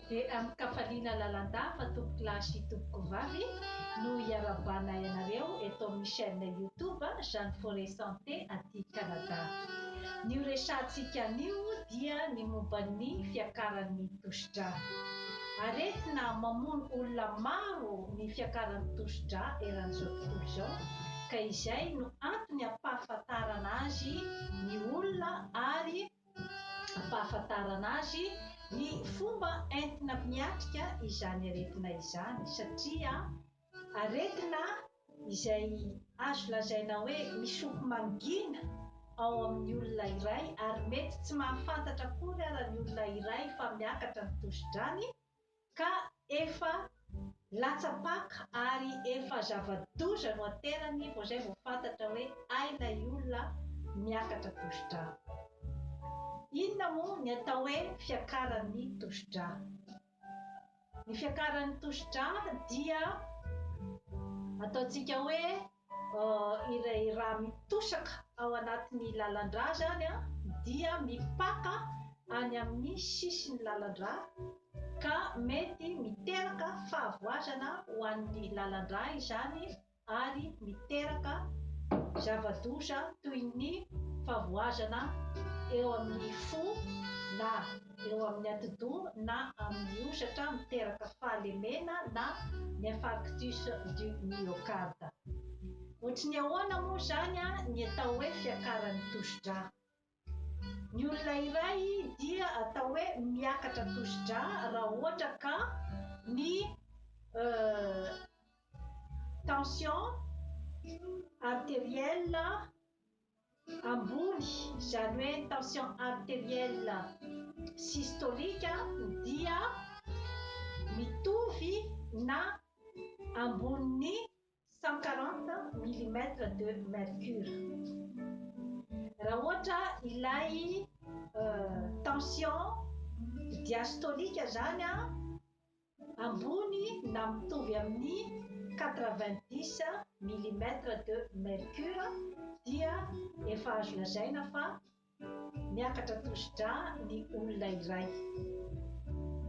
dia amin'ny kafaliana lalanda fa tompoko lahy sy tompoko vavy no hiarabana ianareo eto amin'ny chaîne YouTube Jeanne Forêt Santé aty Canada. Ny resahantsika anio dia ny momban'ny fiakaran'ny tosidra. Aretina mamono olona maro ny fiakaran'ny tosidra eran'izao tontolo izao, ka izay no antony ampahafantarana azy ny olona ary ampahafantarana azy ny fomba entina miatrika izany aretina izany, satria aretina izay azo lazaina hoe misopy mangina ao amin'ny olona iray ary mety tsy mahafantatra akory ary ny olona iray fa miakatra ny tosidrany ka efa latsapaka ary efa zava-doza no aterany vao izay vao fantatra hoe aina olona miakatra tosidra. Inona moa ny atao hoe fiakaran'ny tosidra? Ny fiakaran'ny tosidra dia ataontsika hoe ilay raha mitosaka ao anatin'ny lalandrà zany dia mipaka any amin'ny sisin'ny lalandrà ka mety miteraka fahavoazana ho an'ny lalandrà izany ary miteraka zava-doza toy ny fahavoazana eo amin'ny fo na eo amin'ny atidoha na amin'ny osatra, miteraka fahalemena na ny infarctus du myocarde. Ohatriny ahoana moa zany ny atao hoe fiakaran'ny tosidra? Ny olona iray dia atao hoe miakatra tosidra raha ohatra ka ny tension artérielle ambony, izany hoe tension artérielle systolique dia mitovy na ambony 140 mm de mercure. Raha ohatra ilay tension diastolique zany ambony na mitovy amin'ny 90 mm de mercure dia efa azo lazaina fa miakatra tosidra ny olona iray.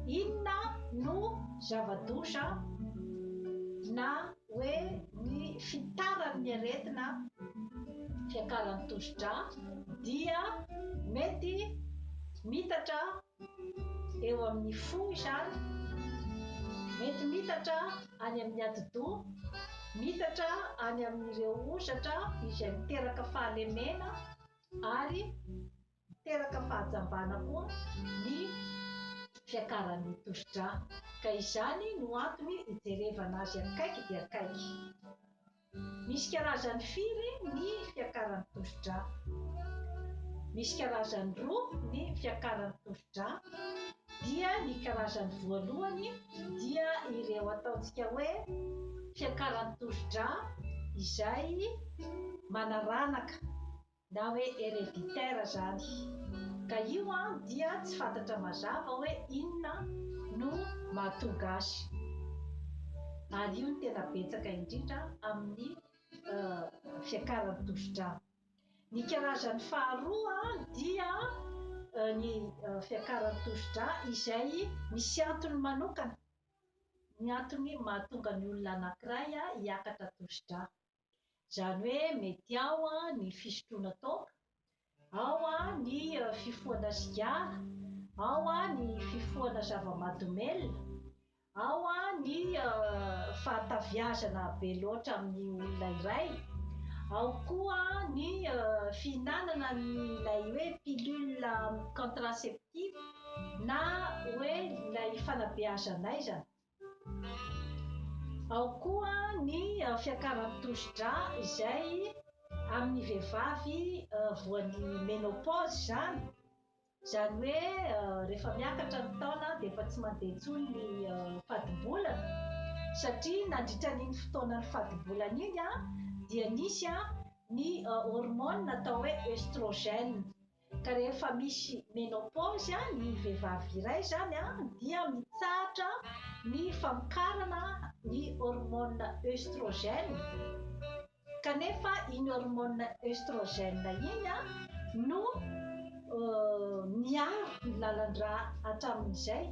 Inona no zava-doza na hoe ny fitaran'ny aretina fiakaran'ny tosidra dia mety mitatra eo amin'ny fo izany, mety mitatra any amin'ny atidoha, mitatra any amin'ireo osatra izay miteraka fahalemena ary miteraka fahajambana koa ny fiakaran'ny tosidra. Ka izany no antony hijerevana azy akaiky dia akaiky. Misy karazany firy ny fiakaran'ny tosidra? Misy karazany roa ny fiakaran'ny tosidra. Dia ny karazany voalohany dia ireo ataontsika hoe fiakaran'ny tosidra izay manaranaka na hoe héréditaire zany. Ka io dia tsy fantatra mazava hoe inona no mahatonga azy. Ary io no tena betsaka indrindra amin'ny fiakaran'ny tosidra. Ny karazany faharoa dia ny fiakaran'ny tosidra izay misy antony manokana, ny antony mahatonga ny olona anankiray hiakatra tosidra. Izany hoe mety ao ny fisotroana toaka, ao ny fifohana sigara, ao ny fifohana zava-mahadomelina, ao ny fahataviazana be loatra amin'ny olona iray, ao koa ny fihinanana ilay hoe pilule contraceptive na hoe ilay fanabeazana. Ao koa ny fiakaran'ny tosidra izay amin'ny vehivavy voan'ny ménopause zany, izany hoe rehefa miakatra ny taona dia efa tsy mandeha intsony ny fadi-bolana, satria nandritra n'iny fotoanan'ny fadi-bolana iny dia nisy ny hormone natao hoe estrogène. Ka rehefa misy ménopause ny vehivavy iray zany dia mitsahatra ny famokarana ny hormone estrogène. Kanefa iny hormone estrogène iny no miaro ny lalandrà hatramin'izay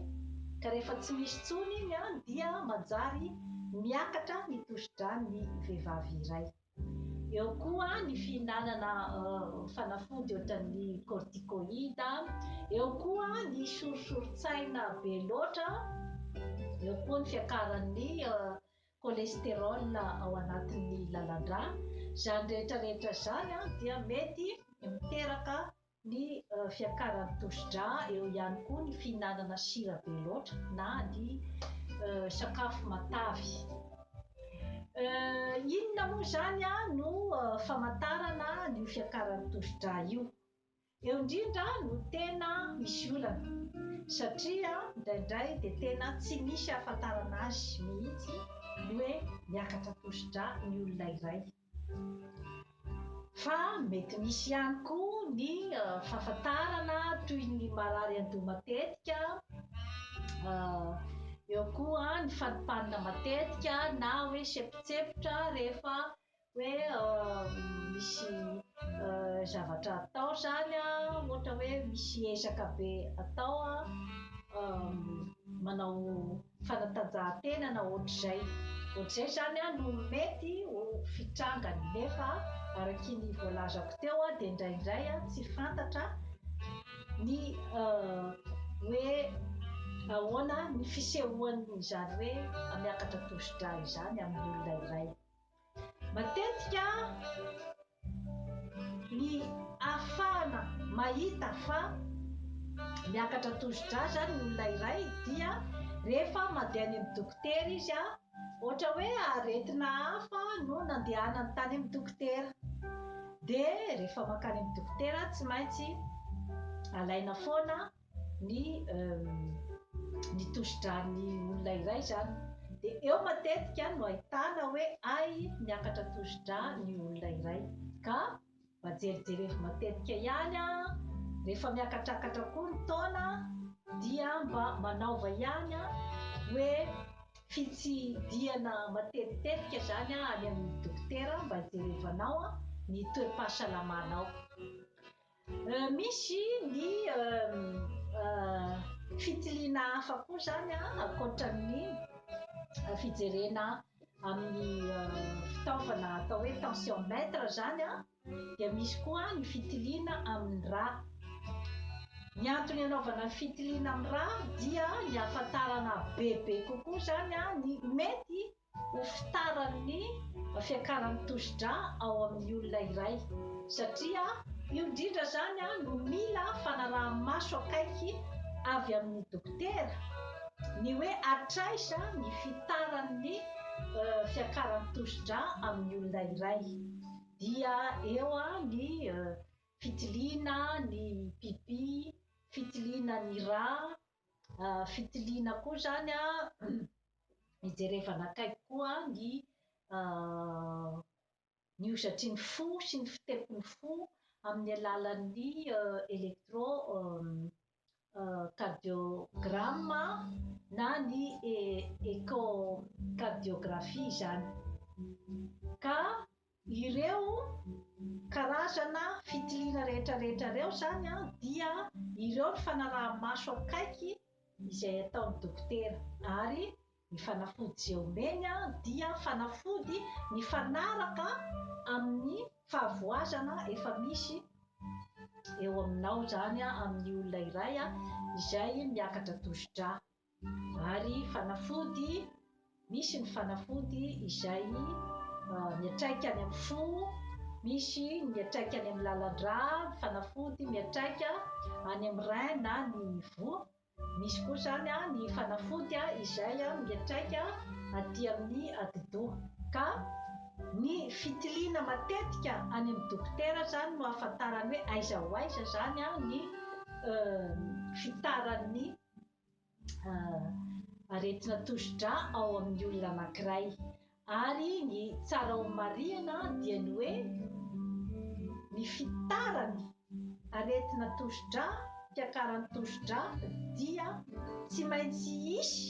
ka rehefa tsy misy tsony iny a dia manjary miakatra ny tosidra ny vehivavy iray. Eo koa ny fihinanana fanafody ohatran'ny corticoïde, eo koa ny sorosorotsaina be loatra, eo koa ny fiakaran'ny cholestérol ao anatin'ny lalan-drà. Zany rehetrarehetra zany a dia mety miteraka ny fiakaran'ny tosidrà. Eo ihany koa ny fihinanana sira be loatra na ny sakafo matavy. Inona moa zany a no famantarana ny fiakaran'ny tosidrà io? Eo indrindra no tena misy olana, satria indraindray dia tena tsy misy ahafantarana azy mihitsy ny hoe miakatra tosidrà ny olona iray. Fa mety misy ihany koa ny fahafantarana toy ny marary an-doha matetika, eo koa ny fanipanina matetika na hoe sepotsepotra rehefa hoe misy zavatra atao zany a, ohatra hoe misy ezaka be atao manao fanatanjahantena na ohatr'izay. Ohatr'izay zany a no mety ho fitrangany, nefa araky ny voalazako teo a dia indraindray a tsy fantatra ny hoe ahoana ny fisehoan'izany hoe miakatra tosidrà izany amin'ny olona iray. Matetika ny ahafahana mahita fa miakatra tosidrà zany ny olona iray dia rehefa mandeha any amin'ny dokotera izy a, ohatra hoe aretina hafa no nandehanany tany amin'ny dokotera, dia rehefa mankany amin'ny dokotera tsy maintsy alaina foana ny tosidràn'ny olona iray zany. Dia eo matetika no ahitana hoe ay miakatra tosidrà ny olona iray. Ka mba jerijerevy matetika ihany a, rehefa miakatrakatra koa ny taona dia mba manaova ihany a hoe fitsidihana matetitetika zany a any amin'ny dokotera mba hijerevanao a ny toe-pahasalamanao. Misy ny fitiliana hafa koa zany a, ankoatran'ny fijerena amin'ny fitaovana atao hoe tensiomètre zany a, dia misy koa ny fitiliana amin'ny rà. Ny antony anaovana ny fitiliana amin'ny rà dia ny ahafantarana bebe kokoa zany a ny mety ho fitaran'ny fiakaran'ny tosidrà ao amin'ny olona iray, satria io indrindra zany a no mila fanaraha-maso akaiky avy amin'ny dokotera ny hoe atraisa ny fitaran'ny fiakaran'ny tosidrà amin'ny olona iray. Dia eo a ny fitiliana ny pipi, fitiliana ny rà, fitiliana koa zany a hijerevana akaiky koa ny osatry ny fo sy ny fitepon'ny fo amin'ny alalan'ny électrocardiogramme na ny échocardiographie zany. Ka ireo karazana fitiliana rehetrarehetra ireo zany a dia ireo ny fanaraha-maso akaiky izay ataon'ny dokotera, ary ny fanafody izay omeny a dia fanafody mifanaraka amin'ny fahavoazana efa misy eo aminao zany a amin'ny olona iray a izay miakatra tosidrà. Ary fanafody, misy ny fanafody izay miatraika any amin'ny fo, misy miatraika any amin'ny lalan-drà, fanafody miatraika any amin'ny rein na ny vo, misy koa zany a ny fanafody izay miatraika aty amin'ny ati-doha. Ka ny fitiliana matetika any amin'ny dokotera zany no ahafantarany hoe aiza ho aiza zany a ny fitaran'ny aretina tosidrà ao amin'ny olona anankiray. Ary ny tsara homarihana dia ny hoe ny fitarany aretina tosidrà, fiakaran'ny tosidrà dia tsy maintsy hisy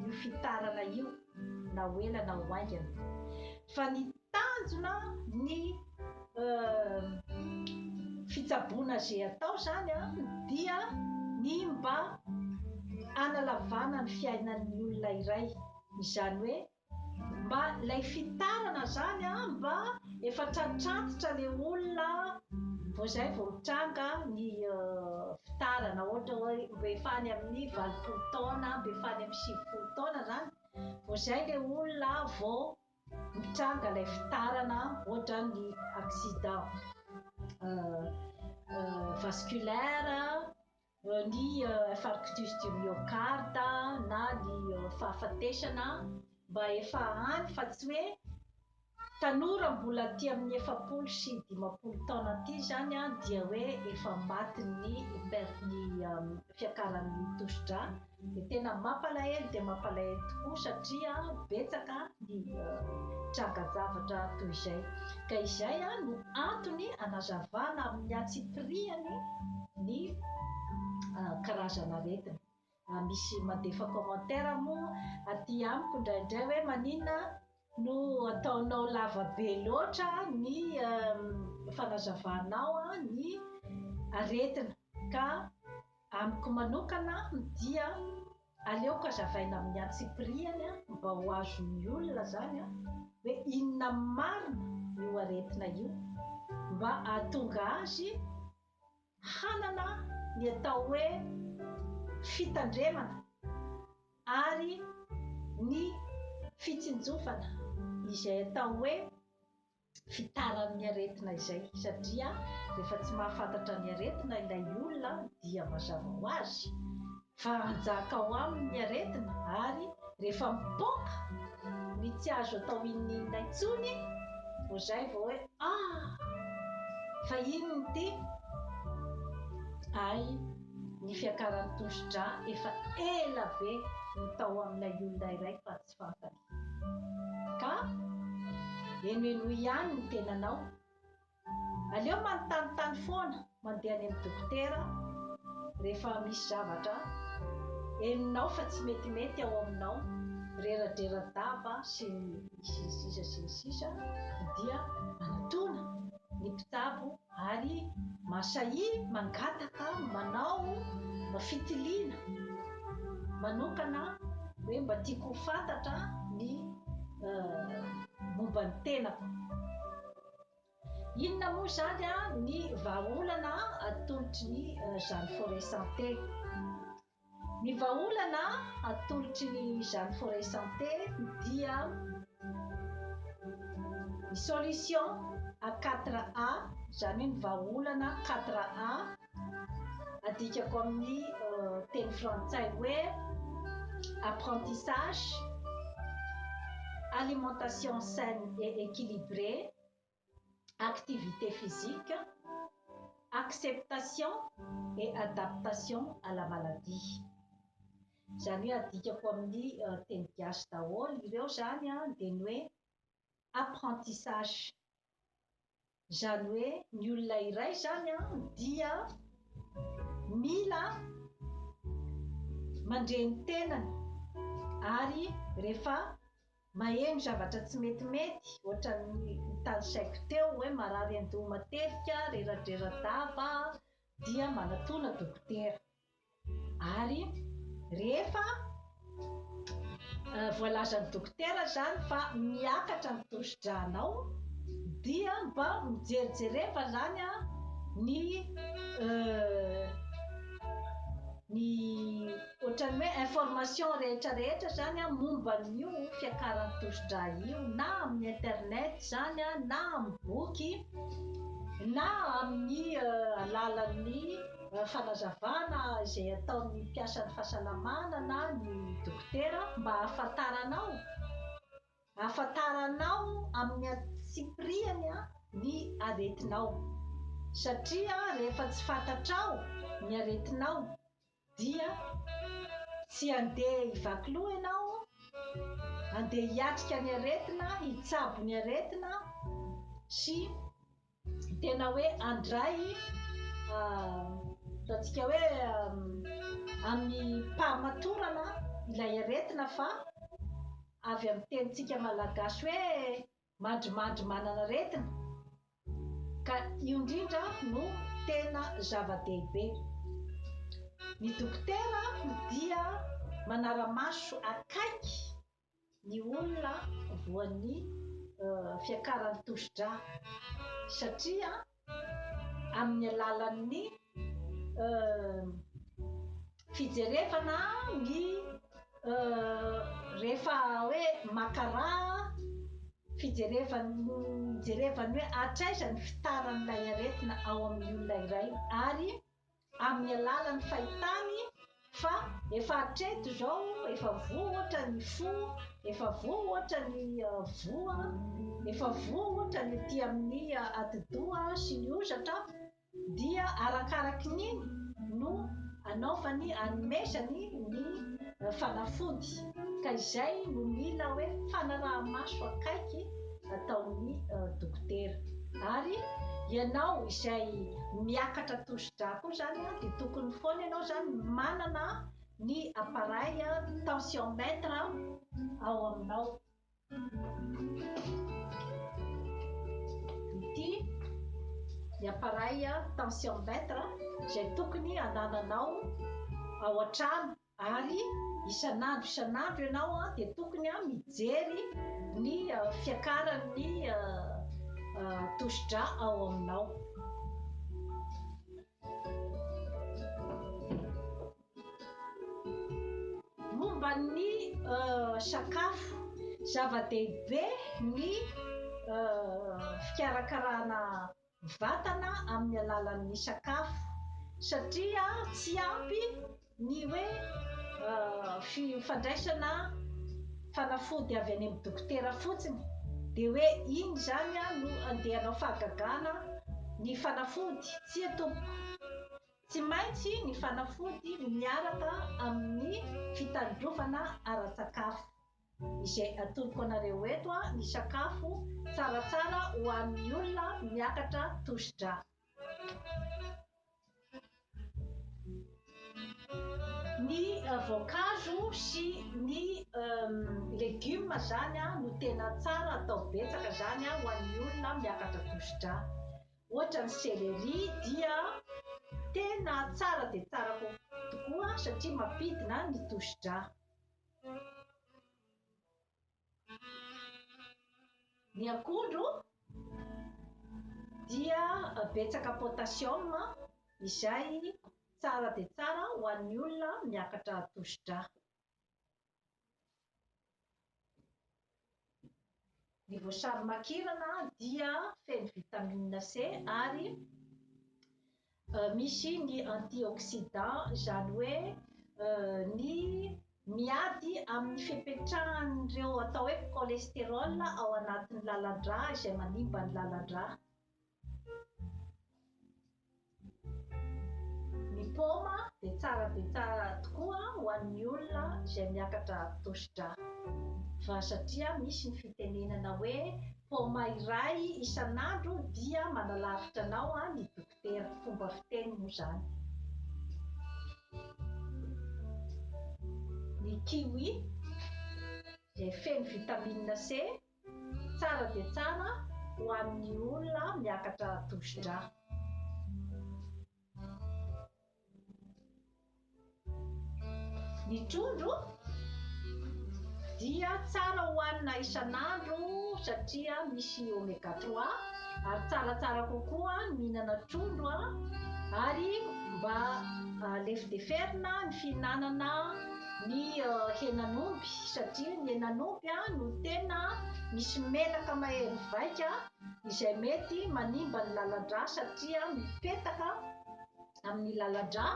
io fitarana io na ho ela na ho haingana, fa ny tanjona ny fitsaboana zay atao zany a dia ny mba analavana ny fiainan'ny olona iray. Izany hoe mba ilay fitarana zany mba efa tratrantitra le olona vao zay vao mitranga ny fitarana, ohatra hoe mba efa any amin'ny 20 taona, mba efa any amin'ny 70 taona zany vao zay le olona vao mitranga ilay fitarana, ohatra ny accident vasculaire, ny infarctus du myocarde na ny fahafatesana, mba efa any fa tsy hoe tanora mbola aty amin'ny 70 sy 80 taona aty zany dia hoe efa maty ny fiakaran'ny tosi-drà. Dia tena mampalahelo dia mampalahelo tokoa satria betsaka ny tranga-javatra toy izay. Ka izay no antony anazavana amin'ny atsipiriany ny karazan'aretina. Misy mandefa commentaire moa aty amiko indraindray hoe maninona no ataonao lava be loatra ny fanazavanao ny aretina. Ka amiko manokana dia aleoko azavaina amin'ny atsipiriany mba ho azon'ny olona zany hoe inona marina io aretina io, mba ahatonga azy hanana ny atao hoe fitandremana ary ny fitsinjofana izay atao hoe fitaran'ny aretina izay. Satria rehefa tsy mahafantatra ny aretina ilay olona dia mazava ho azy fa hanjaka ao amin'ny aretina, ary rehefa mipoaka ny tsy azo atao inona intsony vao zay vao hoe fa inona ity? Ay, ny fiakaran'ny tosi-drà efa ela be no tao amin'ilay olona iray fa tsy fantany. Ka eno ihany ny tenanao, aleo manontanytany foana mandeha any amin'ny dokotera rehefa misy zavatra henonao fa tsy metimety ao aminao, reradrera-dava sy ny sisa dia anatona ny mpitsabo ary masahy mangataka manao fitiliana manokana hoe mba tiako ho fantatra ny momba ny tenako. Inona moa zany ny vahaolana atolotry ny Jeanne Forest Santé? Ny vahaolana atolotry ny Jeanne Forest Santé dia ny solution à 4A, zany hoe ny vahaolana 4A, adikako amin'ny teny frantsay hoe apprentissage, alimentation saine et équilibrée, activité physique, acceptation et adaptation à la maladie. Zany hoe adikako amin'ny teny gasy daholo ireo zany dia ny hoe apprentissage, zany hoe ny olona iray zany dia mila mandreny tenany, ary rehefa maheno zavatra tsy metimety ohatra ny tanisaiko teo hoe marary andoha matetika, reradrera-dava, dia manatona dokotera. Ary rehefa voalazan'ny dokotera zany fa miakatra ny tosi-drànao dia mba mijerijereva zany ny ohatran'ny hoe information rehetrarehetra zany momba n'io fiakaran'ny tosi-drà io, na amin'ny internet zany na amin'ny boky na amin'ny alalan'ny fanazavana izay ataon'ny mpiasan'ny fahasalamana na ny dokotera, mba ahafantaranao amin'ny atsipiriany ny aretinao. Satria rehefa tsy fantatrao ny aretinao dia tsy andeha hivaky loha ianao, andeha hiatrika ny aretina, hitsabo ny aretina sy tena hoe andray ataontsika hoe amin'ny mpahamatorana ilay aretina, fa avy amin'ny tenintsika malagasy hoe mandrimandry manana aretina. Ka io indrindra no tena zava-dehibe. Ny dokotera dia manara-maso akaiky ny olona voan'ny fiakaran'ny tosidrà satria amin'ny alalan'ny fijerevana ny rehefa hoe makara fijerevany hoe atraiza ny fitaran'ilay aretina ao amin'ny olona iray ary amin'ny alalan'ny fahitany fa efa hatreto zao efa voa ohatra ny fo, efa voa ohatra ny voa, efa voa ohatra ny aty amin'ny atidoha sy ny ozatra dia arakaraky niny no anaovany anomezany ny fanafody ka izay no mila hoe fanaraha-maso akaiky ataon'ny dokotera ary ianao izay miakatra tosidrà koa zany dia tokony foana ianao zany manana ny appareil tensiomètre ao aminao. Ity ny appareil tensiomètre izay tokony anananao ao an-trano ary isan'andro ianao dia tokony mijery ny fiakaran'ny tosidrà ao aminao. Momba ny sakafo, zava-dehibe ny fikarakarana vatana amin'ny alalan'ny sakafo satria tsy ampy ny hoe fandraisana fanafody avy any amin'ny dokotera fotsiny dia hoe iny zany no andehanao fahagagana ny fanafody. Tsy tompoko, tsy maintsy ny fanafody miaraka amin'ny fitandrovana ara-tsakafo izay atoloko anareo eto ny sakafo tsaratsara ho an'ny olona miakatra tosidrà. Ny voankazo sy ny legioma zany no tena tsara atao betsaka zany ho an'ny olona miakatra tosidrà. Ohatra ny céleri dia tena tsara dia tsara tokoa satria mampidina ny tosidrà. Ny akondro dia betsaka potassium izay tsara dia tsara ho an'ny olona miakatra tosidrà. Ny voasary makirana dia feno vitamine C ary misy ny antioxydant izany hoe ny miady amin'ny fipetrahan'ireo atao hoe cholestérol ao anatin'ny lalan-drà izay manimba ny lalan-drà. Ny paoma dia tsara tokoa ho an'ny olona izay miakatra tosidrà fa satria misy ny fitenenana hoe paoma iray isan'andro dia manalavitra anao ny dokotera, fomba fiteny moa zany. Ny kiwi izay feno vitamine C tsara dia tsara ho an'ny olona miakatra tosidrà. Ny trondro dia tsara hohanina isan'andro satria misy oméga 3 ary tsaratsara kokoa mihinana trondro ary mba lefideferina ny fihinanana ny henan'omby satria ny henan'omby no tena misy menaka mahery vaika izay mety manimba ny lalan-drà satria mipetaka amin'ny lalan-drà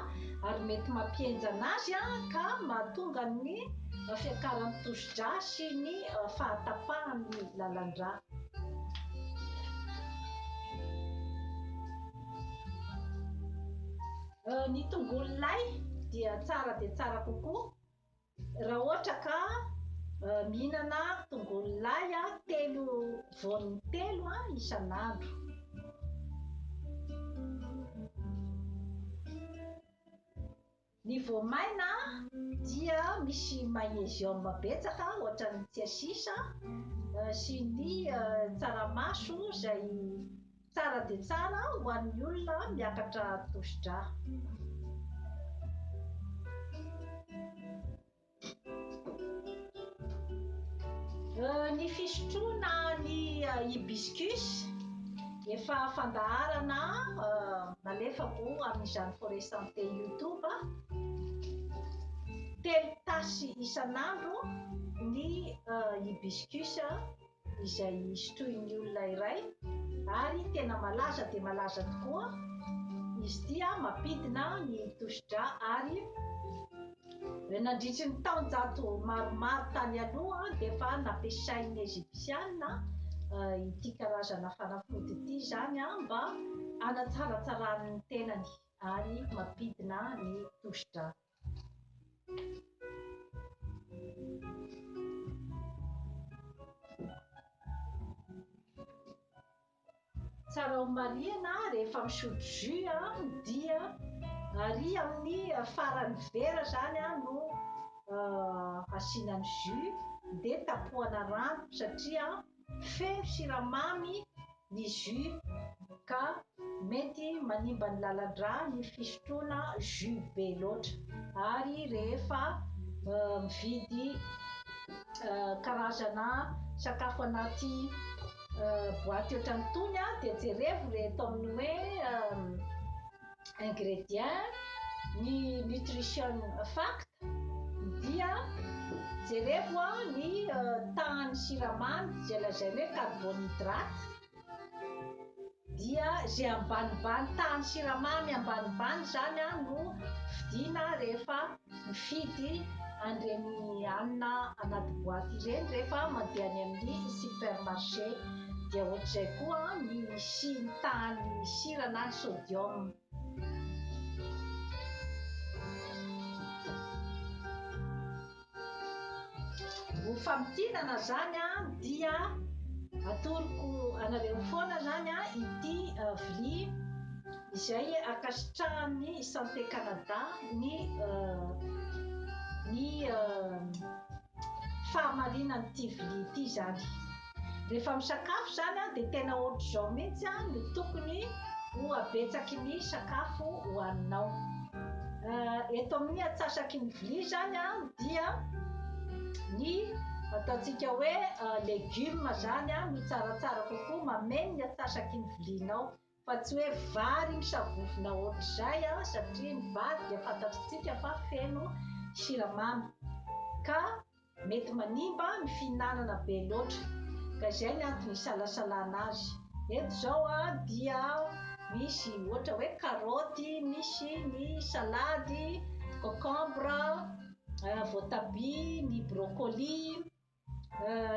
ary mety mampihenjana azy ka mahatonga ny fiakaran'ny tosidrà sy ny fahatapahan'ny lalan-drà. Ny tongolo lay dia tsara kokoa raha ohatra ka mihinana tongolo lay 3 voany 3 isan'andro. Ny voamaina dia misy magnésium betsaka ohatra ny tsiasisa sy ny tsaramaso izay tsara dia tsara ho an'ny olona miakatra tosidrà. Ny fisotroana ny hibiscus efa fandaharana nalefako amin'izany Forêt Santé YouTube telo tasy isan'andro ny hibiscus izay sotroin'ny olona iray ary tena malaza dia malaza tokoa izy dia mampidina ny tosidra ary nandritry ny taonjato maromaro tany aloha dia efa nampiasain'ny Egyptiana ity karazana fanafody ity zany mba hanatsaratsarany ny tenany ary mampidina ny tosidra. Tsara homarihana rehefa misotro jus dia ary amin'ny farany vera zany no asiana ny jus dia tapohana rano satria feno siramamy ny jus ka mety manimba ny lalan-drà ny fisotroana jus be loatra. Ary rehefa mividy karazana sakafo anaty boaty ohatran'itony dia jerevo reto amin'ny hoe ingrédients ny nutrition fact dia jerevo ny tahan'ny siramamy izay lazaina hoe carbonhydrate dia zay ambanimbany tahan'ny siramamy ambanimbany zany no vidiana rehefa mifidy an'ireny hanina anaty boaty ireny rehefa mandeha any amin'ny supermarché dia ohatr'izay koa ny tahan'ny sira na ny sodium. Ho famidinana zany dia atoroko anareo foana zany ity vilia izay ankasitrahan'ny Santé Canada ny fahamarinan'ity vilia ity zany. Rehefa misakafo zany dia tena ohatr'izao mihitsy no tokony ho abetsaky ny sakafo hohaninao. Eto amin'ny atsasaky ny vilia zany dia ny ataontsika hoe légume zany no tsaratsara kokoa mameno ny atsasaky ny vilianao fa tsy hoe vary misavofona ohatr'izay satria ny vary dia fantatritsika fa feno siramamy ka mety manimba ny fihinanana be loatra ka izay ny antony isalasalana azy. Eto zao dia misy ohatra hoe karaoty, misy ny salady, concombre, voatabia, ny brocoli.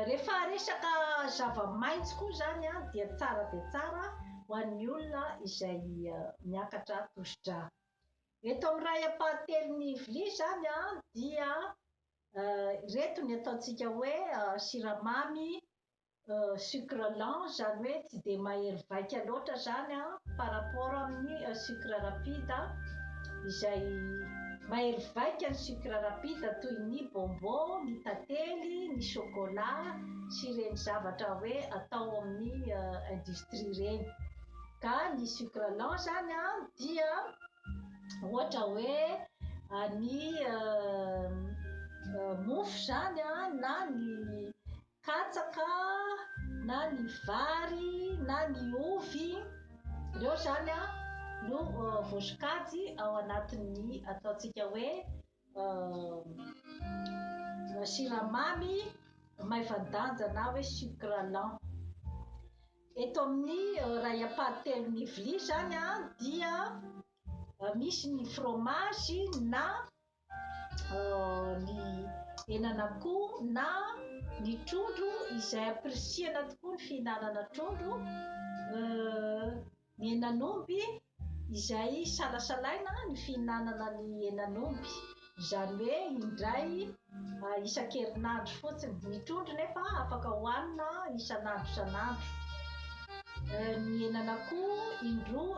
Rehefa resaka zava-maitso koa zany dia tsara ho an'ny olona izay miakatra tosidrà. Eto amin'ny ray am-pahatelon'ny vilia zany dia reto ny ataontsika hoe siramamy sucre lent zany hoe tsy dia mahery vaika loatra zany par rapport amin'ny sucre rapide izay mahery vaika ny sucre rapide toy ny bonbon, ny tantely, ny chocolat sy ireny zavatra hoe atao amin'ny industrie ireny. Ka ny sucre lent zany dia ohatra hoe ny mofo zany na ny katsaka na ny vary na ny ovy ireo zany no voasokajy ao anatin'ny ataontsika hoe siramamy maivandanja na hoe sucre lent. Eto amin'ny ray am-pahatelon'ny vilia zany dia misy ny fromage na ny henan'akoho na ny trondro izay ampirisiana tokoa ny fihinanana trondro, ny henan'omby izay salasalaina ny fihinanana ny henan'omby izany hoe indray isan-kerinandro fotsiny. Ny trondro nefa afaka hohanina isan'andro. Ny henan'akoho indroa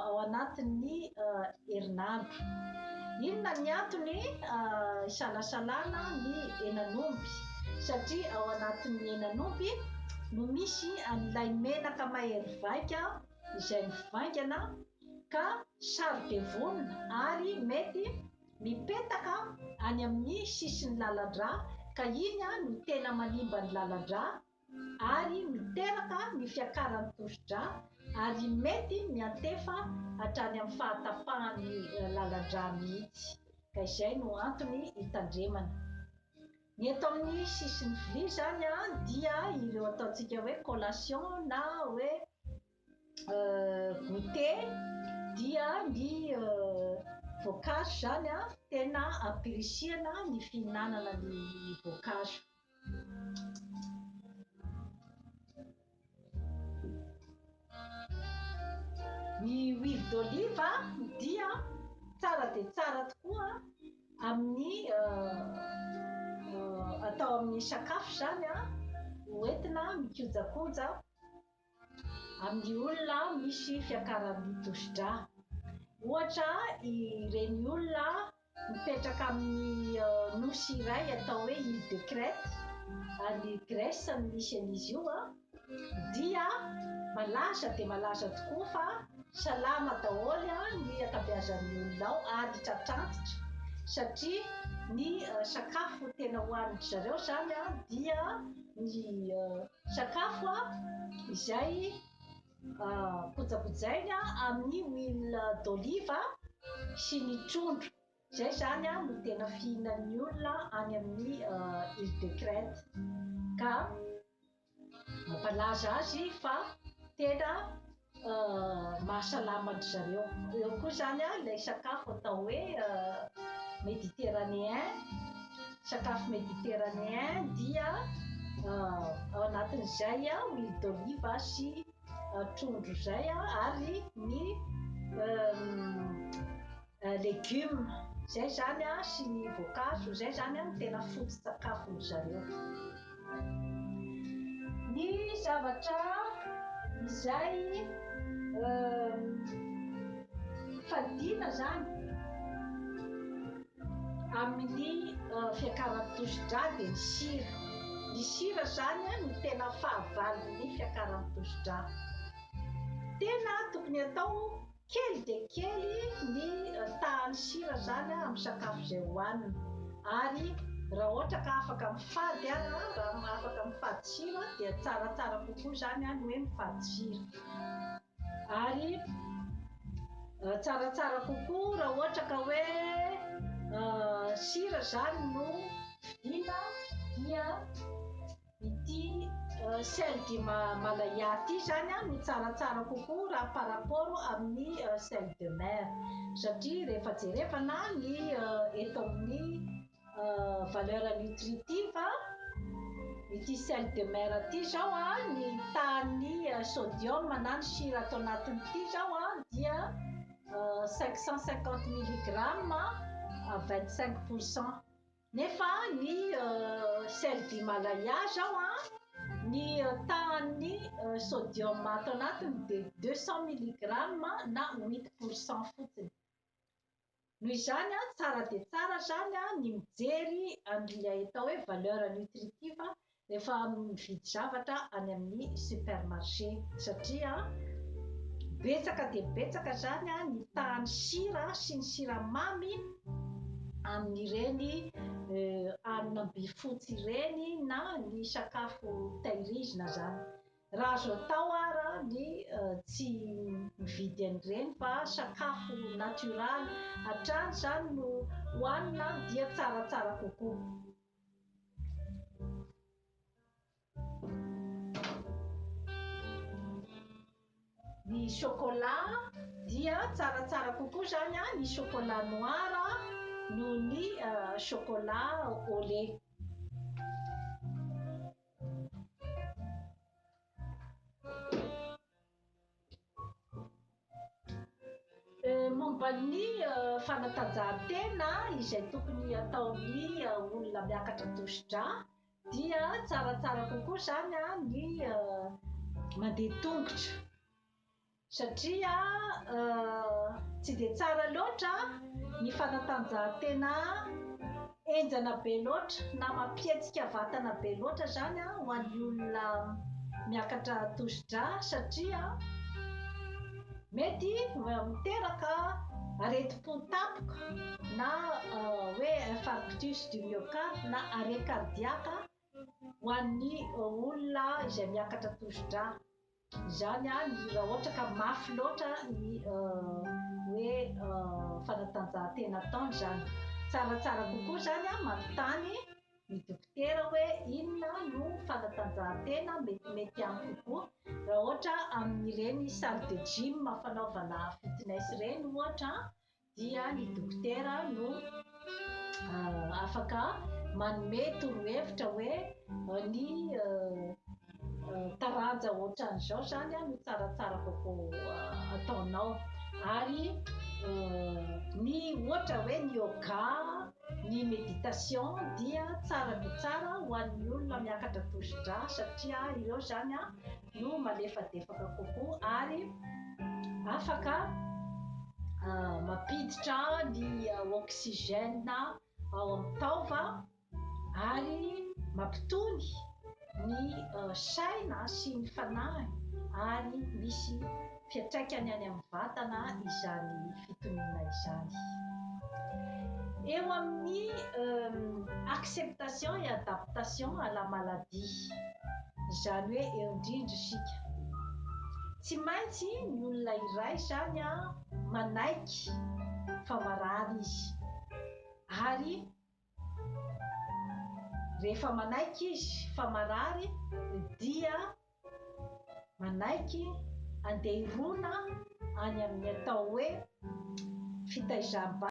ao anatin'ny herinandro. Inona ny antony isalasalana ny henan'omby? Satria ao anatin'ny henan'omby no misy an'ilay menaka mahery vaika izay mivaingana ka saro de vonona ary mety mipetaka any amin'ny sisin'ny lalan-drà ka iny no tena manimba ny lalan-drà ary miteraka ny fiakaran'ny tosi-drà ary mety miantefa hatrany amin'ny fahatapahan'ny lalan-drà mihitsy ka izay no antony hitandremana. Ny eto amin'ny sisin'ny vilia zany dia ireo ataontsika hoe collation na hoe goûter dia ny voankazo zany tena ampirisihana ny fihinanana ny voankazo. Ny huile d'olive dia tsara dia tsara tokoa amin'ny atao amin'ny sakafo zany hoentina mikojakoja amin'ny olona misy fiakaran'ny tosi-drà. Ohatra ireny olona mipetraka amin'ny nosy iray atao hoe île de Crète any Grèce no misy an'izy io dia malaza dia malaza tokoa fa salama daholo ny ankabeazan'ny olona ao ary tratrantitra satria ny sakafo tena hohanin-dry zareo zany dia ny sakafo izay kojakojaina amin'ny huile d'olive sy ny trondro. Izay zany no tena fihinan'ny olona any amin'ny île de Crète ka mampalaza azy fa tena mahasalama-dry zareo. Eo koa zany ilay sakafo atao hoe méditerranéen. Sakafo méditerranéen dia ao anatin'izay huile d'olive sy trondro zay ary ny légumes zay zany sy ny voankazo zay zany no tena foto-tsakafon'ny zareo. Ny zavatra izay fadiana zany amin'ny fiakaran'ny tosi-drà dia ny sira. Ny sira zany no tena fahavalon'ny fiakaran'ny tosi-drà. Tena tokony atao kely dia kely ny tahan'ny sira zany amin'ny sakafo izay hohanina ary raha ohatra ka afaka mifady raha afaka mifady sira dia tsaratsara kokoa zany ny hoe mifady sira ary tsaratsara kokoa raha ohatra ka hoe sira zany no vidiana dia ity sel de Himalaya ity zany no tsaratsara kokoa raha par rapport amin'ny sel de mer satria rehefa jerevana ny eto amin'ny valeur nutritive ity sel de mer ity zao ny tahan'ny sodium na ny sira ato anatin'ity zao dia 550 mg à 25%. Nefa ny sel de Himalaya zao ny tahan'ny sodium ato anatiny dia 200 mg na 8% fotsiny. Noho izany tsara dia tsara zany ny mijery an'ilay atao hoe valeur nutritive rehefa mividy zavatra any amin'ny supermarché satria betsaka dia betsaka zany ny tahan'ny sira sy ny siramamy amin'ireny hanina-bifotsy ireny na ny sakafo tahirizina zany. Raha azo atao ara ny tsy mividy an'ireny fa sakafo natioraly hatrany zany no hohanina dia tsaratsara kokoa. Ny chocolat dia tsaratsara kokoa zany ny chocolat noir noho ny chocolat au lait. Momban'ny fanatanjahantena izay tokony ataon'ny olona miakatra tosi-drà dia tsaratsara kokoa zany ny mandeha tongotra satria tsy dia tsara loatra ny fanatanjahantena enjana be loatra na mampihetsika vatana be loatra zany ho an'ny olona miakatra tosi-drà satria mety miteraka aretim-po tampoka na hoe infarctus du myocarde na arrêt cardiaque ho an'ny olona izay miakatra tosidrà. Izany raha ohatra ka mafy loatra ny hoe fanatanjahantena ataony zany. Tsaratsara kokoa zany manontany ny dokotera hoe inona no fanatanjahantena metimety aminy kokoa. Raha ohatra amin'ireny salle de gym fanaovana fitness ireny ohatra dia ny dokotera no afaka manome torohevitra hoe ny taranja ohatran'izao zany no tsaratsara kokoa ataonao. Ary ny ohatra hoe ny yoga, ny méditation dia tsara dia tsara ho an'ny olona miakatra tosidrà satria ireo zany no malefadefaka kokoa ary afaka mampiditra ny oxygène ao amin'ny taova ary mampitony ny saina sy ny fanahy ary misy fiantraikany any amin'ny vatana izany fitoniana izany. Eo amin'ny acceptation et adaptation à la maladie, izany hoe eo indrindra isika. Tsy maintsy ny olona iray zany manaiky fa marary izy ary rehefa manaiky izy fa marary dia manaiky andeha hirona any amin'ny atao hoe fitaizam-baly